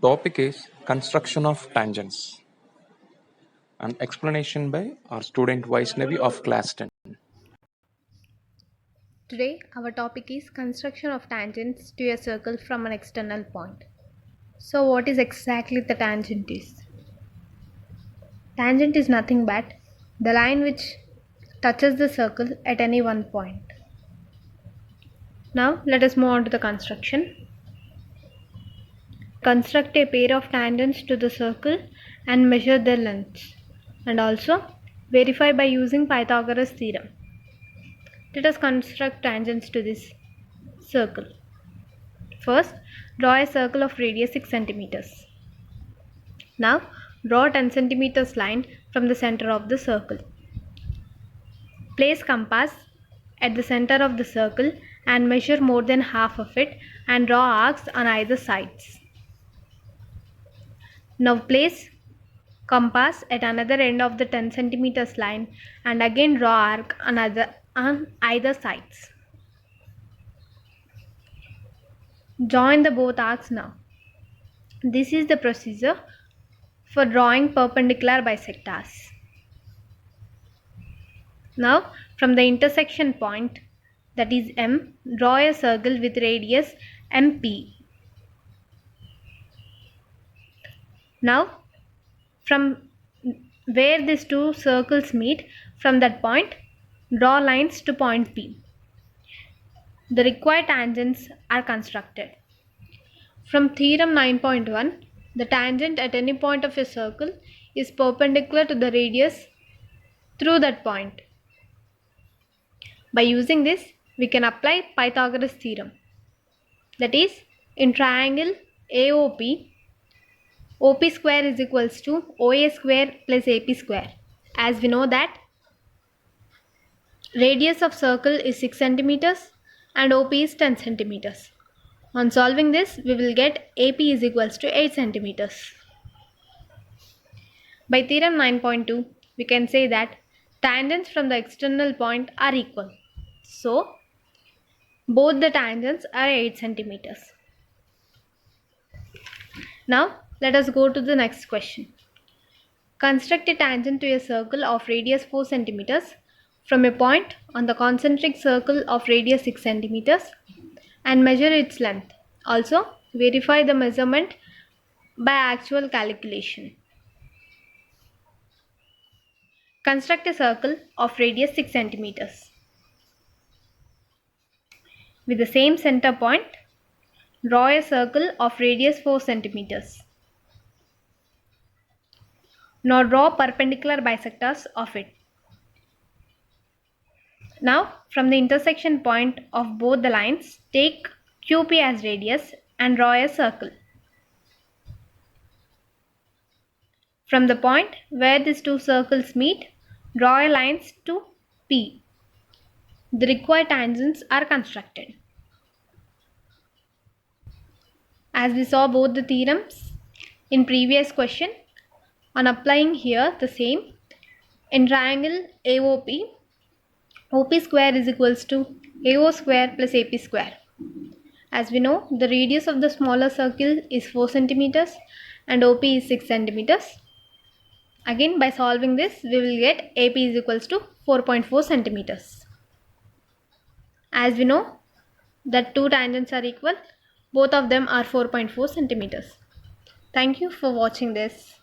Topic is construction of tangents. An explanation by our student Vaishnavi of class 10. Today, our topic is construction of tangents to a circle from an external point. So, what is exactly the tangent is? Tangent is nothing but the line which touches the circle at any one point. Now, let us move on to the construction. Construct a pair of tangents to the circle and measure their lengths, and also verify by using Pythagoras theorem. Let us construct tangents to this circle. First, draw a circle of radius 6 centimeters. Now, draw 10 centimeters line from the center of the circle. Place compass at the center of the circle and measure more than half of it and draw arcs on either sides. Now place compass at another end of the 10 centimeters line and again draw arc on either sides. Join the both arcs now. This is the procedure for drawing perpendicular bisectors. Now from the intersection point, that is M, draw a circle with radius MP. Now from where these two circles meet, from that point draw lines to point P. The required tangents are constructed. From theorem 9.1, the tangent at any point of a circle is perpendicular to the radius through that point. By using this, we can apply Pythagoras theorem. That is, in triangle AOP, OP square is equals to OA square plus AP square. As we know that radius of circle is 6 centimeters and OP is 10 centimeters. On solving this, we will get AP is equals to 8 centimeters. By theorem 9.2, we can say that tangents from the external point are equal. So, both the tangents are 8 centimeters. Now, let us go to the next question. Construct a tangent to a circle of radius 4 centimeters from a point on the concentric circle of radius 6 centimeters and measure its length. Also, verify the measurement by actual calculation. Construct a circle of radius 6 centimeters. With the same center point, draw a circle of radius 4 centimeters. Now draw perpendicular bisectors of it. Now from the intersection point of both the lines, take QP as radius and draw a circle. From the point where these two circles meet, draw lines to P. The required tangents are constructed. As we saw both the theorems in previous question, on applying here the same, in triangle AOP, OP square is equals to AO square plus AP square. As we know, the radius of the smaller circle is 4 centimeters and OP is 6 centimeters. Again, by solving this, we will get AP is equals to 4.4 centimeters. As we know that two tangents are equal, both of them are 4.4 centimeters. Thank you for watching this.